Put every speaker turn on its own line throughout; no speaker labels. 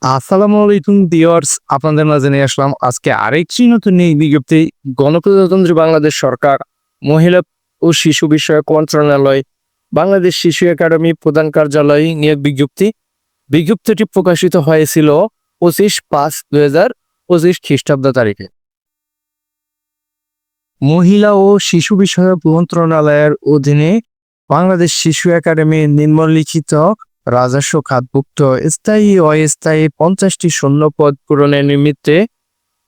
আসসালামু আলাইকুম ভিউয়ার্স, আপনাদের মাঝে নিয়ে আসলাম আজকে আরেকটি নতুন নিয়োগ বিজ্ঞপ্তি। গণপ্রজাতন্ত্রী বাংলাদেশ সরকার মহিলা ও শিশু বিষয়ক মন্ত্রণালয়, বাংলাদেশ শিশু একাডেমি প্রধান কার্যালয় নিয়োগ বিজ্ঞপ্তি। বিজ্ঞপ্তিটি প্রকাশিত হয়েছিল 25/5/2025 খ্রিস্টাব্দ তারিখে। মহিলা ও শিশু বিষয়ক মন্ত্রণালয়ের অধীনে বাংলাদেশ শিশু একাডেমি নিম্নলিখিত রাজস্ব খাতভুক্ত স্থায়ী ও অস্থায়ী 50টি শূন্যপদ পূরণের নিমিত্তে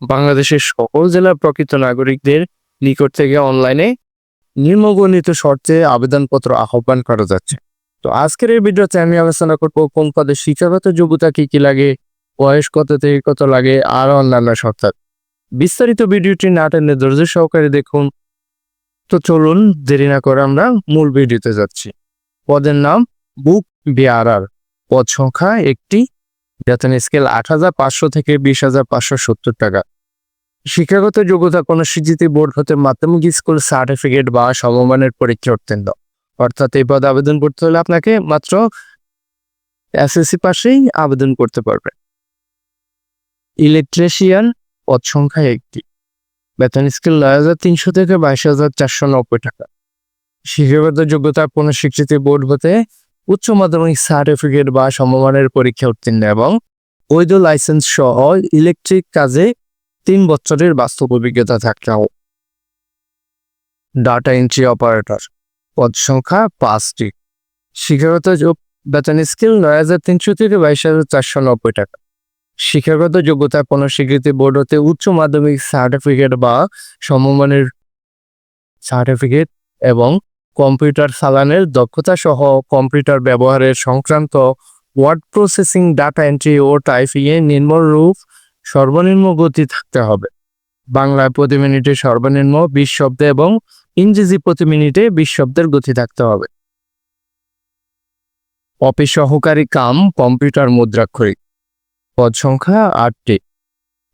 বাংলাদেশের সকল জেলার প্রকৃত নাগরিকদের নিকট থেকে অনলাইনে নিম্নবর্ণিত শর্তে আবেদনপত্র আহ্বান করা যাচ্ছে। তো আজকের এই ভিডিওতে আমি আলোচনা করব কোন পদে শিক্ষাগত যোগ্যতা কি লাগে, বয়স কত থেকে কত লাগে, আর অন্যান্য শর্ত। বিস্তারিত ভিডিওটি না টেনে ধৈর্য সহকারে দেখুন। তো চলুন দেরি না করে আমরা মূল ভিডিওতে যাচ্ছি। পদের নাম বুক বিয়ারার, পদ সংখ্যা 1টি, বেতন স্কেল 8,500 থেকে 20,570 টাকা। শিক্ষাগত যোগ্যতা কোনো স্বীকৃতি বোর্ড হতে মাধ্যমিক স্কুল সার্টিফিকেট বা সমমানের পরীক্ষা উত্তীর্ণ। অর্থাৎ এই পদে আবেদন করতে হলে আপনাকে মাত্র এসএসসি পাশেই আবেদন করতে পারবে। ইলেকট্রিশিয়ান, পদ সংখ্যা 1টি, বেতন স্কেল 9,300 থেকে 22,490 টাকা। শিক্ষাগত যোগ্যতা কোনো স্বীকৃতি বোর্ড হতে উচ্চ মাধ্যমিক সার্টিফিকেট বা সমমানের পরীক্ষা উত্তীর্ণ এবং বৈধ লাইসেন্স সহ ইলেকট্রিক কাজে 3 বছরের বাস্তব অভিজ্ঞতা থাকতে হবে। ডাটা এন্ট্রি অপারেটর, পদ সংখ্যা 5টি, শিক্ষাগত বেতন স্কেল 9,300 থেকে 22,490 টাকা। শিক্ষাগত যোগ্যতা কোনো স্বীকৃতি বোর্ড হতে উচ্চ মাধ্যমিক সার্টিফিকেট বা সমমানের সার্টিফিকেট এবং কম্পিউটার চালানের দক্ষতা সহ কম্পিউটার ব্যবহারের সংক্রান্ত ওয়ার্ড প্রসেসিং, ডাটা এন্ট্রি ও টাইপিংয়ে নিম্নরূপ সর্বনিম্ন গতি থাকতে হবে। বাংলায় প্রতি মিনিটে সর্বনিম্ন 20 শব্দ এবং ইংরেজি প্রতি মিনিটে 20 শব্দের গতি থাকতে হবে। অফিস সহকারী কাম কম্পিউটার মুদ্রাক্ষরিক, পদ সংখ্যা 8টি,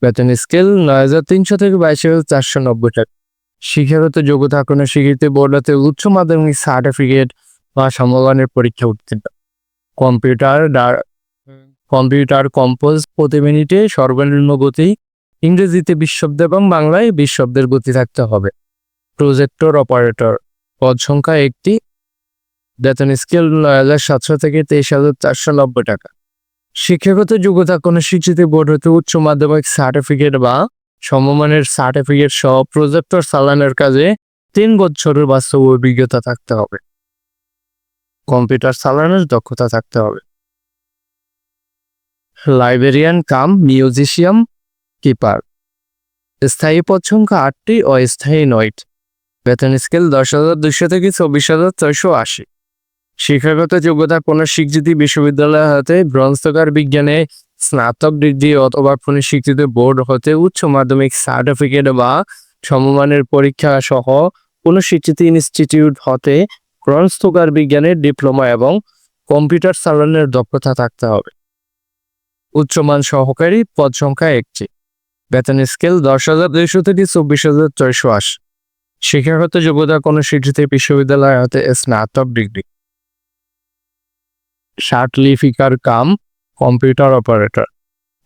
বেতন স্কেল 9,300 থেকে 22,490 টাকা। শিক্ষাগত যোগ্যতা কোনো স্বীকৃতি বোর্ড হতে উচ্চ মাধ্যমিক সার্টিফিকেট বা সমমানের পরীক্ষা উত্তীর্ণ। কম্পিউটার কম্পোজ প্রতি মিনিটে সর্বনিম্ন গতি ইংরেজিতে 20 শব্দ এবং বাংলায় 20 শব্দের গতি থাকতে হবে। প্রজেক্টর অপারেটর, পদ সংখ্যা 1টি, বেতন স্কেল 9,700 থেকে 23,490 টাকা। শিক্ষাগত যোগ্যতা কোনো স্বীকৃতি বোর্ড হতে উচ্চ মাধ্যমিক সার্টিফিকেট বা সমমানের সার্টিফিকেট সহ প্রজেক্টর চালানোর কাজে 3 বছরের বাস্তব অভিজ্ঞতা থাকতে হবে। কম্পিউটার চালানোর দক্ষতা থাকতে হবে। লাইব্রেরিয়ান কাম মিউজিশিয়াম কিপার, স্থায়ী পদ সংখ্যা 8টি, অস্থায়ী 9টি, বেতন স্কেল 10,200 থেকে 24,480। শিক্ষাগত যোগ্যতা কোনো স্বীকৃতি বিশ্ববিদ্যালয় হতে গ্রন্থাগার বিজ্ঞানে স্নাতক ডিগ্রি অথবা কোনো স্বীকৃত বোর্ড হতে উচ্চ মাধ্যমিক সার্টিফিকেট বা সমমানের পরীক্ষা সহ কোনো স্বীকৃতি ইনস্টিটিউট হতে গ্রন্থাগার বিজ্ঞানের ডিপ্লোমা এবং কম্পিউটার চালানোর দক্ষতা থাকতে হবে। উচ্চমান সহকারী, পদ সংখ্যা 1টি, বেতন স্কেল 10,200 থেকে 24,480। শিক্ষাগত যোগ্যতা কোনো স্বীকৃতি বিশ্ববিদ্যালয় হতে স্নাতক ডিগ্রি। সার্টিফিকার কাম কম্পিউটার অপারেটর,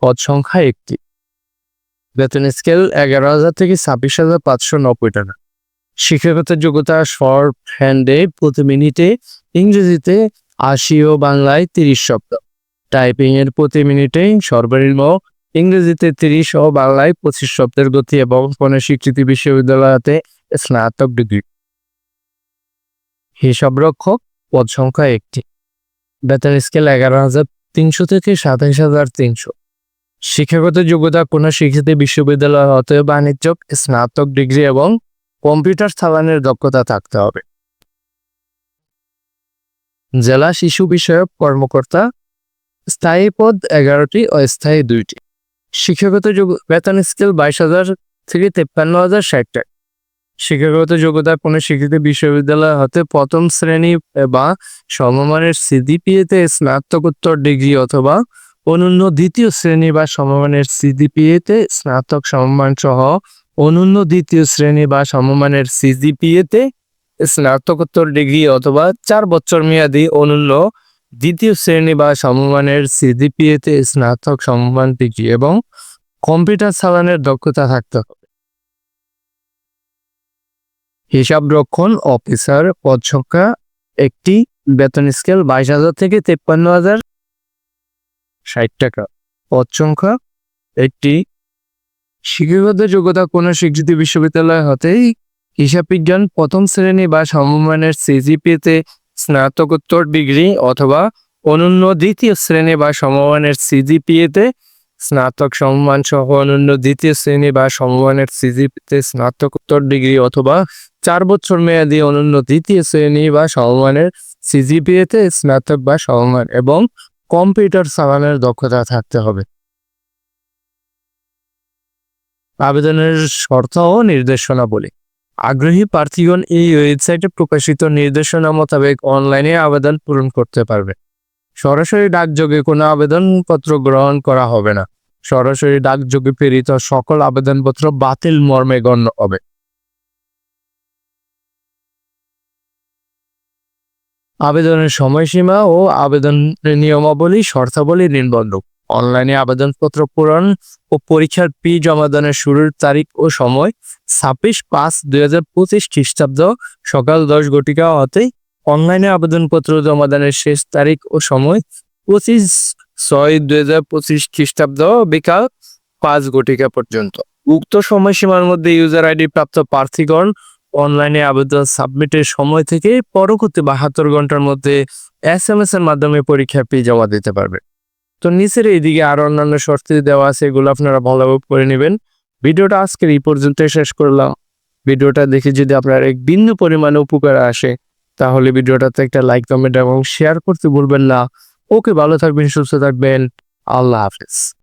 পদ সংখ্যা 1টি, বেতন স্কেল 11,000 থেকে 26,590 টাকা। শিক্ষাগত যোগ্যতা শর্ট হ্যান্ডে প্রতি মিনিটে ইংরেজিতে 80 ও বাংলায় 30 শব্দ, টাইপিং এর প্রতি মিনিটে সর্বনিম্ন ইংরেজিতে 30 ও বাংলায় 25 শব্দের গতি এবং কোনো স্বীকৃতি বিশ্ববিদ্যালয়তে স্নাতক ডিগ্রি। হিসাবরক্ষক, পদ সংখ্যা 1টি, বেতন স্কেল 11,300 থেকে 27,300। শিক্ষাগত যোগ্যতা কোনো স্বীকৃতি বিশ্ববিদ্যালয় হতে বাণিজ্যিক স্নাতক ডিগ্রি এবং কম্পিউটার চালানোর দক্ষতা থাকতে হবে। জেলা শিশু বিষয়ক কর্মকর্তা, স্থায়ী পদ 11টি, অস্থায়ী 2টি। শিক্ষাগত বেতন স্কেল 22,000 থেকে 53,060 টাকা। শিক্ষাগত যোগ্যতা কোনো স্বীকৃত বিশ্ববিদ্যালয় হতে প্রথম শ্রেণী বা সমমানের সিজিপিএতে স্নাতকোত্তর ডিগ্রি অথবা অনন্য দ্বিতীয় শ্রেণী বা সমমানের সিজিপিএতে স্নাতক সমমান সহ অনন্য দ্বিতীয় শ্রেণী বা সমমানের সিজিপিএতে স্নাতকোত্তর ডিগ্রি অথবা 4 বছর মেয়াদী অনন্য দ্বিতীয় শ্রেণী বা সমমানের সিজিপিএতে স্নাতক সমমান ডিগ্রি এবং কম্পিউটার চালানোর দক্ষতা থাকতে হবে। হিসাবরক্ষণ অফিসার পদ সংখ্যা একটি, বেতন স্কেল 22,000 থেকে 53,060 টাকা। পদ সংখ্যা একটি। শিক্ষাগত যোগ্যতা কোনো স্বীকৃত বিশ্ববিদ্যালয় হতেই হিসাব বিজ্ঞান প্রথম শ্রেণী বা সমমানের সিজিপিএতে স্নাতকোত্তর ডিগ্রি অথবা অনন্য দ্বিতীয় শ্রেণী বা সমমানের সিজিপিএতে স্নাতক সমমান সহ অনন্য দ্বিতীয় শ্রেণী বা সমমানের সিজিপিএতে স্নাতকোত্তর ডিগ্রি অথবা 4 বছর মেয়াদী অনন্য দ্বিতীয় শ্রেণী বা সমমানের সিজিপিএতে স্নাতক বা সমমান এবং কম্পিউটার চালানোর দক্ষতা থাকতে হবে। আবেদনের শর্ত ও নির্দেশনাবলী। আগ্রহী প্রার্থীগণ এই ওয়েবসাইটে প্রকাশিত নির্দেশনা মোতাবেক অনলাইনে আবেদন পূরণ করতে পারবে। সরাসরি ডাকযোগে কোনো আবেদনপত্র গ্রহণ করা হবে না। সরাসরি ডাকযোগে প্রেরিত সকল আবেদনপত্র বাতিল মর্মে গণ্য হবে। আবেদনের সময়সীমা ও আবেদনের নিয়মাবলী শর্তাবলী নিম্নরূপ। অনলাইনে আবেদনপত্র পূরণ ও পরীক্ষার ফি জমাদানের শুরুর তারিখ ও সময় 26/5/2025 খ্রিস্টাব্দ সকাল 10 ঘটিকা হতে অনলাইনে আবেদনপত্র জমাদানের শেষ তারিখ ও সময় 25/6/2025 খ্রিস্টাব্দ বিকাল 5 ঘটিকা পর্যন্ত। উক্ত সময়সীমার মধ্যে ইউজার আইডি প্রাপ্ত প্রার্থীগণ অনলাইনে আবেদন সাবমিটের সময় থেকে পরবর্তী 72 ঘন্টার মধ্যে SMS এর মাধ্যমে পরীক্ষার ফি জমা দিতে পারবে। তো নিচের এইদিকে আরো অন্যান্য শর্ত দেওয়া আছে, এগুলো আপনারা ভালোভাবে করে নেবেন। ভিডিওটা আজকের এই পর্যন্ত শেষ করলাম। ভিডিওটা দেখে যদি আপনার এক বিন্দু পরিমাণে উপকার আসে তাহলে ভিডিওটাতে একটা লাইক, কমেন্ট এবং শেয়ার করতে ভুলবেন না। ওকে, ভালো থাকবেন, সুস্থ থাকবেন। আল্লাহ হাফেজ।